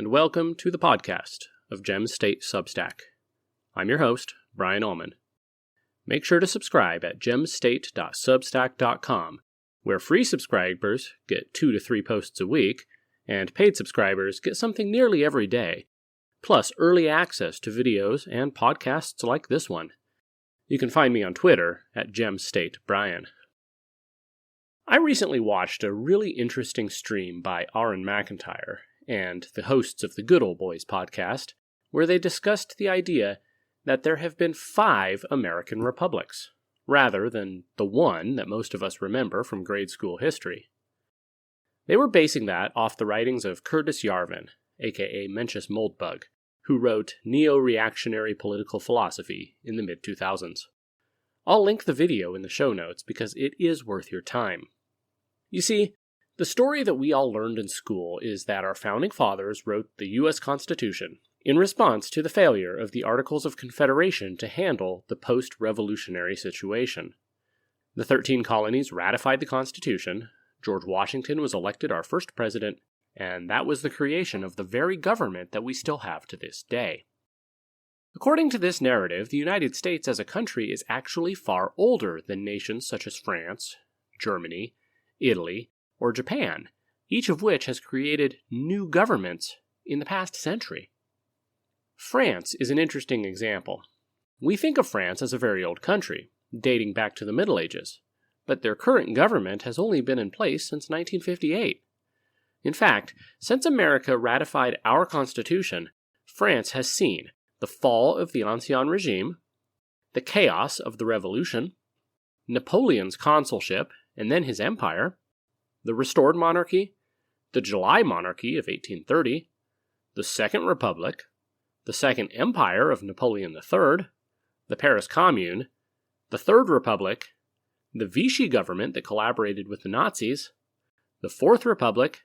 and welcome to the podcast of Gem State Substack. I'm your host, Brian Ullman. Make sure to subscribe at gemstate.substack.com, where free subscribers get 2 to 3 posts a week, and paid subscribers get something nearly every day, plus early access to videos and podcasts like this one. You can find me on Twitter at GemStateBrian. I recently watched a really interesting stream by Auron MacIntyre and the hosts of the Good Ol' Boys podcast, where they discussed the idea that there have been 5 American republics, rather than the one that most of us remember from grade school history. They were basing that off the writings of Curtis Yarvin, aka Mencius Moldbug, who wrote Neo-Reactionary Political Philosophy in the mid-2000s. I'll link the video in the show notes because it is worth your time. You see, the story that we all learned in school is that our founding fathers wrote the U.S. Constitution in response to the failure of the Articles of Confederation to handle the post-revolutionary situation. The 13 colonies ratified the Constitution, George Washington was elected our first president, and that was the creation of the very government that we still have to this day. According to this narrative, the United States as a country is actually far older than nations such as France, Germany, Italy, or Japan, each of which has created new governments in the past century. France is an interesting example. We think of France as a very old country, dating back to the Middle Ages, but their current government has only been in place since 1958. In fact, since America ratified our Constitution, France has seen the fall of the Ancien regime, the chaos of the Revolution, Napoleon's consulship and then his empire, the restored monarchy, the July monarchy of 1830, the Second Republic, the Second Empire of Napoleon III, the Paris Commune, the Third Republic, the Vichy government that collaborated with the Nazis, the Fourth Republic,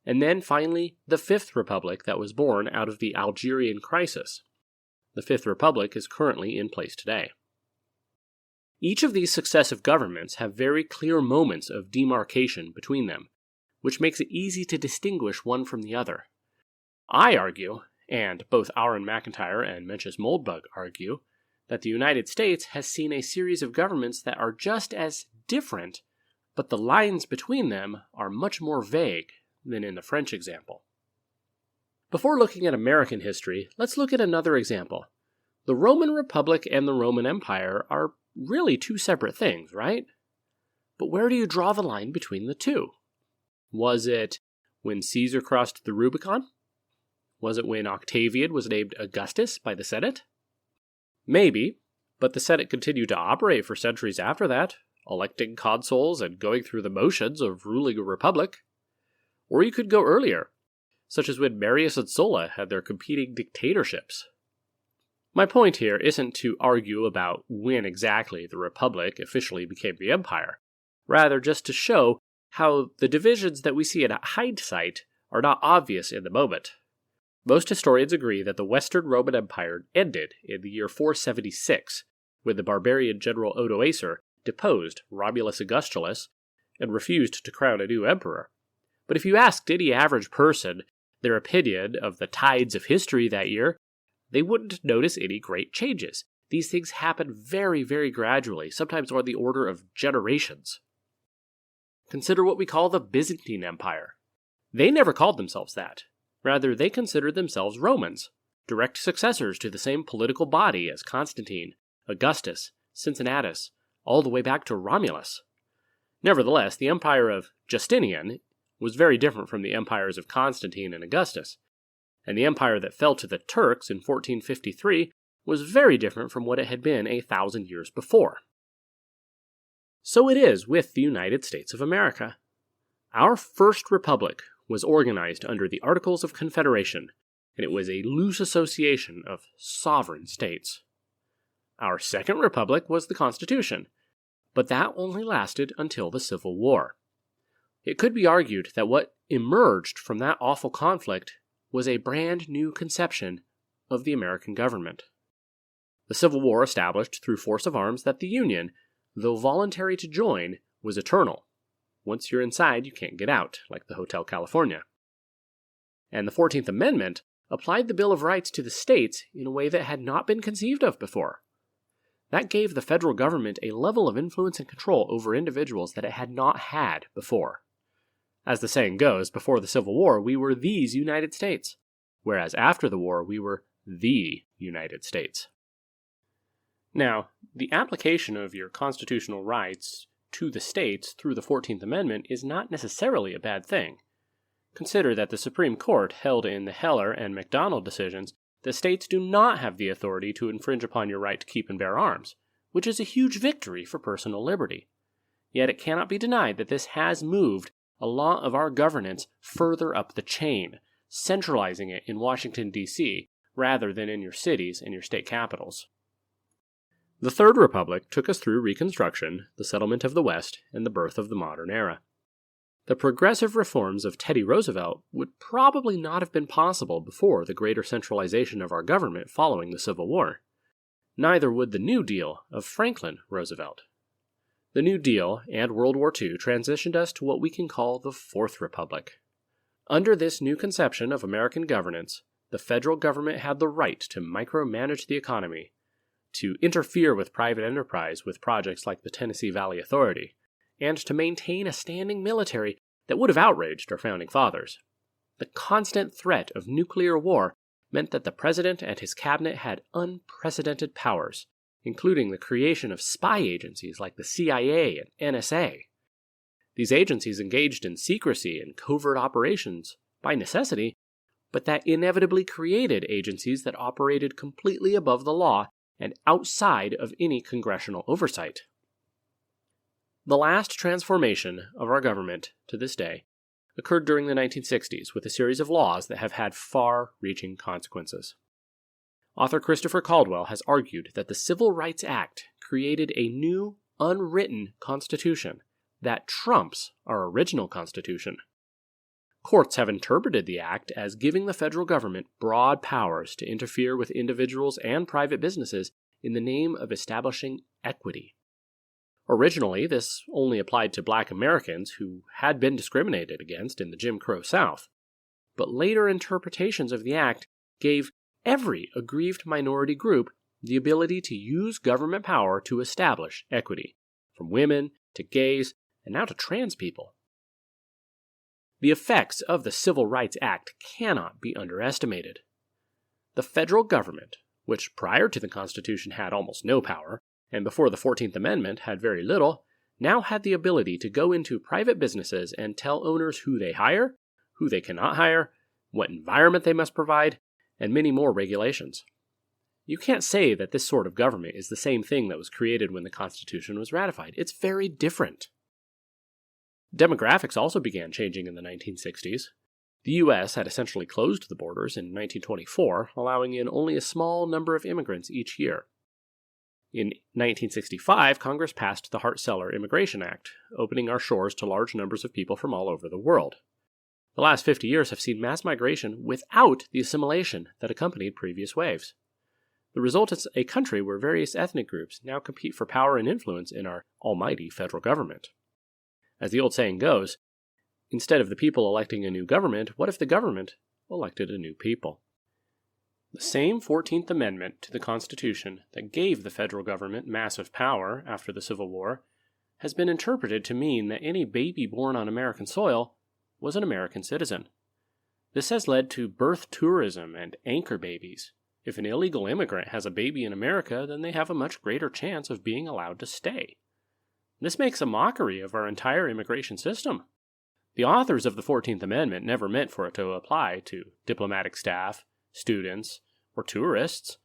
and then finally the Fifth Republic that was born out of the Algerian crisis. The Fifth Republic is currently in place today. Each of these successive governments have very clear moments of demarcation between them, which makes it easy to distinguish one from the other. I argue, and both Auron MacIntyre and Mencius Moldbug argue, that the United States has seen a series of governments that are just as different, but the lines between them are much more vague than in the French example. Before looking at American history, let's look at another example. The Roman Republic and the Roman Empire are really 2 separate things, right? But where do you draw the line between the two? Was it when Caesar crossed the Rubicon? Was it when Octavian was named Augustus by the Senate? Maybe, but the Senate continued to operate for centuries after that, electing consuls and going through the motions of ruling a republic. Or you could go earlier, such as when Marius and Sulla had their competing dictatorships. My point here isn't to argue about when exactly the Republic officially became the Empire, rather just to show how the divisions that we see in hindsight are not obvious in the moment. Most historians agree that the Western Roman Empire ended in the year 476, when the barbarian general Odoacer deposed Romulus Augustulus and refused to crown a new emperor. But if you asked any average person their opinion of the tides of history that year, they wouldn't notice any great changes. These things happen very, very gradually, sometimes on the order of generations. Consider what we call the Byzantine Empire. They never called themselves that. Rather, they considered themselves Romans, direct successors to the same political body as Constantine, Augustus, Cincinnatus, all the way back to Romulus. Nevertheless, the empire of Justinian was very different from the empires of Constantine and Augustus, and the empire that fell to the Turks in 1453 was very different from what it had been 1,000 years before. So it is with the United States of America. Our first republic was organized under the Articles of Confederation, and it was a loose association of sovereign states. Our second republic was the Constitution, but that only lasted until the Civil War. It could be argued that what emerged from that awful conflict was a brand new conception of the American government. The Civil War established through force of arms that the Union, though voluntary to join, was eternal. Once you're inside, you can't get out, like the Hotel California. And the 14th Amendment applied the Bill of Rights to the states in a way that had not been conceived of before. That gave the federal government a level of influence and control over individuals that it had not had before. As the saying goes, before the Civil War, we were these United States, whereas after the war, we were the United States. Now, the application of your constitutional rights to the states through the 14th Amendment is not necessarily a bad thing. Consider that the Supreme Court held in the Heller and McDonald decisions that states do not have the authority to infringe upon your right to keep and bear arms, which is a huge victory for personal liberty. Yet it cannot be denied that this has moved a lot of our governance further up the chain, centralizing it in Washington, D.C., rather than in your cities and your state capitals. The Third Republic took us through Reconstruction, the settlement of the West, and the birth of the modern era. The progressive reforms of Teddy Roosevelt would probably not have been possible before the greater centralization of our government following the Civil War. Neither would the New Deal of Franklin Roosevelt. The New Deal and World War II transitioned us to what we can call the Fourth Republic. Under this new conception of American governance, the federal government had the right to micromanage the economy, to interfere with private enterprise with projects like the Tennessee Valley Authority, and to maintain a standing military that would have outraged our founding fathers. The constant threat of nuclear war meant that the president and his cabinet had unprecedented powers, including the creation of spy agencies like the CIA and NSA. These agencies engaged in secrecy and covert operations by necessity, but that inevitably created agencies that operated completely above the law and outside of any congressional oversight. The last transformation of our government to this day occurred during the 1960s with a series of laws that have had far-reaching consequences. Author Christopher Caldwell has argued that the Civil Rights Act created a new, unwritten constitution that trumps our original constitution. Courts have interpreted the act as giving the federal government broad powers to interfere with individuals and private businesses in the name of establishing equity. Originally, this only applied to black Americans who had been discriminated against in the Jim Crow South, but later interpretations of the act gave every aggrieved minority group the ability to use government power to establish equity, from women to gays and now to trans people. The effects of the Civil Rights Act cannot be underestimated. The federal government, which prior to the Constitution had almost no power, and before the 14th Amendment had very little, now had the ability to go into private businesses and tell owners who they hire, who they cannot hire, what environment they must provide, and many more regulations. You can't say that this sort of government is the same thing that was created when the Constitution was ratified. It's very different. Demographics also began changing in the 1960s. The U.S. had essentially closed the borders in 1924, allowing in only a small number of immigrants each year. In 1965, Congress passed the Hart-Celler Immigration Act, opening our shores to large numbers of people from all over the world. The last 50 years have seen mass migration without the assimilation that accompanied previous waves. The result is a country where various ethnic groups now compete for power and influence in our almighty federal government. As the old saying goes, instead of the people electing a new government, what if the government elected a new people? The same 14th Amendment to the Constitution that gave the federal government massive power after the Civil War has been interpreted to mean that any baby born on American soil was an American citizen. This has led to birth tourism and anchor babies. If an illegal immigrant has a baby in America, then they have a much greater chance of being allowed to stay. This makes a mockery of our entire immigration system. The authors of the 14th Amendment never meant for it to apply to diplomatic staff, students, or tourists,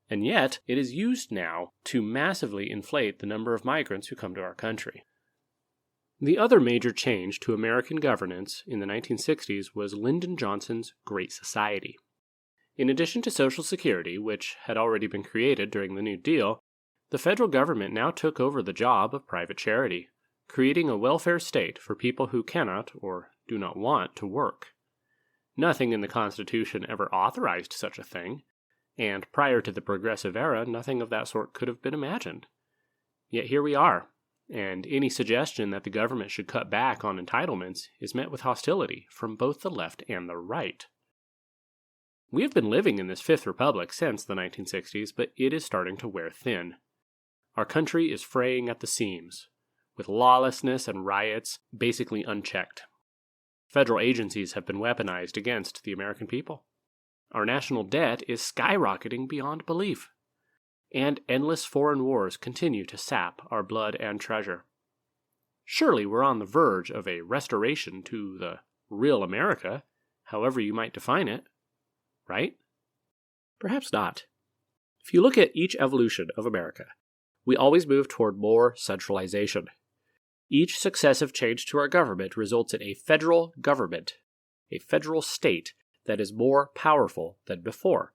and yet it is used now to massively inflate the number of migrants who come to our country. The other major change to American governance in the 1960s was Lyndon Johnson's Great Society. In addition to Social Security, which had already been created during the New Deal, the federal government now took over the job of private charity, creating a welfare state for people who cannot or do not want to work. Nothing in the Constitution ever authorized such a thing, and prior to the Progressive Era, nothing of that sort could have been imagined. Yet here we are, and any suggestion that the government should cut back on entitlements is met with hostility from both the left and the right. We have been living in this Fifth Republic since the 1960s, but it is starting to wear thin. Our country is fraying at the seams, with lawlessness and riots basically unchecked. Federal agencies have been weaponized against the American people. Our national debt is skyrocketing beyond belief. And endless foreign wars continue to sap our blood and treasure. Surely we're on the verge of a restoration to the real America, however you might define it, right? Perhaps not. If you look at each evolution of America, we always move toward more centralization. Each successive change to our government results in a federal government, a federal state that is more powerful than before.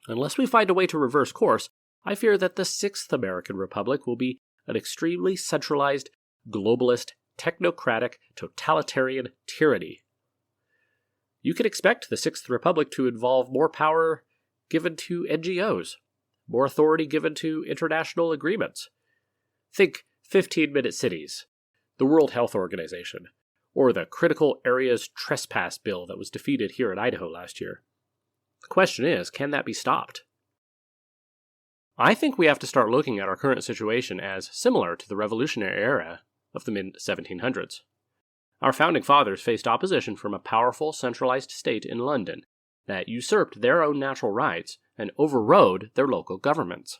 Unless we find a way to reverse course, I fear that the Sixth American Republic will be an extremely centralized, globalist, technocratic, totalitarian tyranny. You can expect the Sixth Republic to involve more power given to NGOs, more authority given to international agreements. Think 15-minute cities, the World Health Organization, or the Critical Areas Trespass Bill that was defeated here in Idaho last year. The question is, can that be stopped? I think we have to start looking at our current situation as similar to the Revolutionary era of the mid-1700s. Our founding fathers faced opposition from a powerful centralized state in London that usurped their own natural rights and overrode their local governments.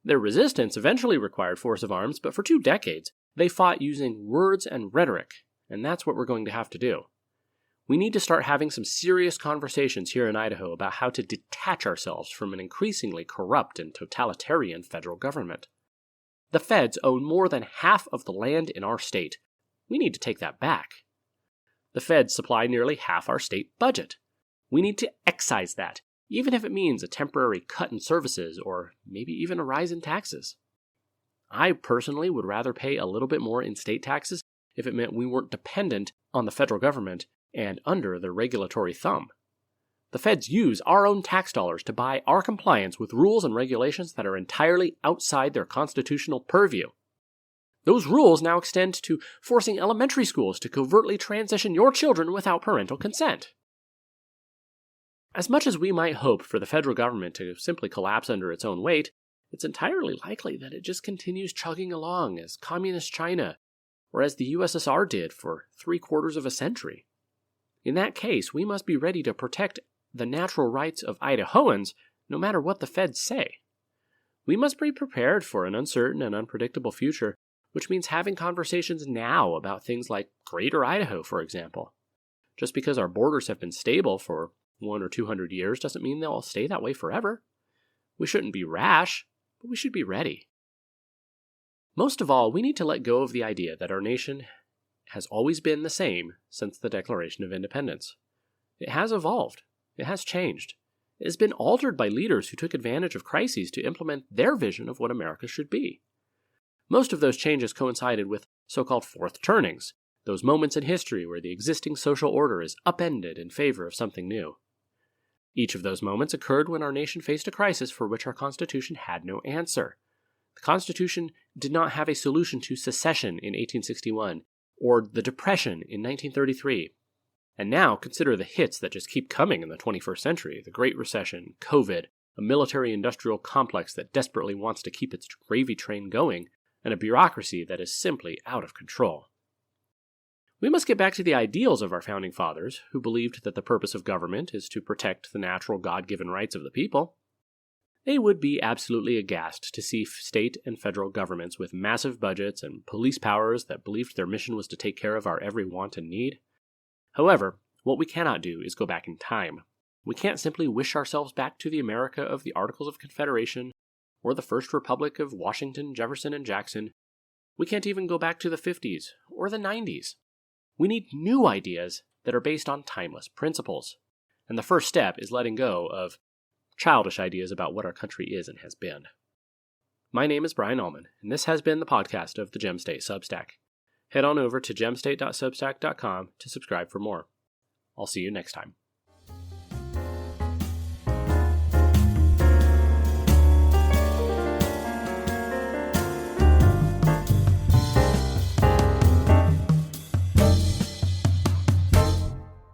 Their resistance eventually required force of arms, but for 2 decades, they fought using words and rhetoric, and that's what we're going to have to do. We need to start having some serious conversations here in Idaho about how to detach ourselves from an increasingly corrupt and totalitarian federal government. The feds own more than half of the land in our state. We need to take that back. The feds supply nearly half our state budget. We need to excise that, even if it means a temporary cut in services or maybe even a rise in taxes. I personally would rather pay a little bit more in state taxes if it meant we weren't dependent on the federal government and under their regulatory thumb. The feds use our own tax dollars to buy our compliance with rules and regulations that are entirely outside their constitutional purview. Those rules now extend to forcing elementary schools to covertly transition your children without parental consent. As much as we might hope for the federal government to simply collapse under its own weight, it's entirely likely that it just continues chugging along as communist China or as the USSR did for 3/4 of a century. In that case, we must be ready to protect the natural rights of Idahoans no matter what the feds say. We must be prepared for an uncertain and unpredictable future, which means having conversations now about things like Greater Idaho, for example. Just because our borders have been stable for 100 or 200 years doesn't mean they'll stay that way forever. We shouldn't be rash, but we should be ready. Most of all, we need to let go of the idea that our nation has always been the same since the Declaration of Independence. It has evolved. It has changed. It has been altered by leaders who took advantage of crises to implement their vision of what America should be. Most of those changes coincided with so-called fourth turnings, those moments in history where the existing social order is upended in favor of something new. Each of those moments occurred when our nation faced a crisis for which our Constitution had no answer. The Constitution did not have a solution to secession in 1861 or the Depression in 1933. And now consider the hits that just keep coming in the 21st century: the Great Recession, COVID, a military-industrial complex that desperately wants to keep its gravy train going, and a bureaucracy that is simply out of control. We must get back to the ideals of our founding fathers, who believed that the purpose of government is to protect the natural God-given rights of the people. They would be absolutely aghast to see state and federal governments with massive budgets and police powers that believed their mission was to take care of our every want and need. However, what we cannot do is go back in time. We can't simply wish ourselves back to the America of the Articles of Confederation or the First Republic of Washington, Jefferson, and Jackson. We can't even go back to the 50s or the 90s. We need new ideas that are based on timeless principles. And the first step is letting go of childish ideas about what our country is and has been. My name is Brian Allman, and this has been the podcast of the Gem State Substack. Head on over to gemstate.substack.com to subscribe for more. I'll see you next time.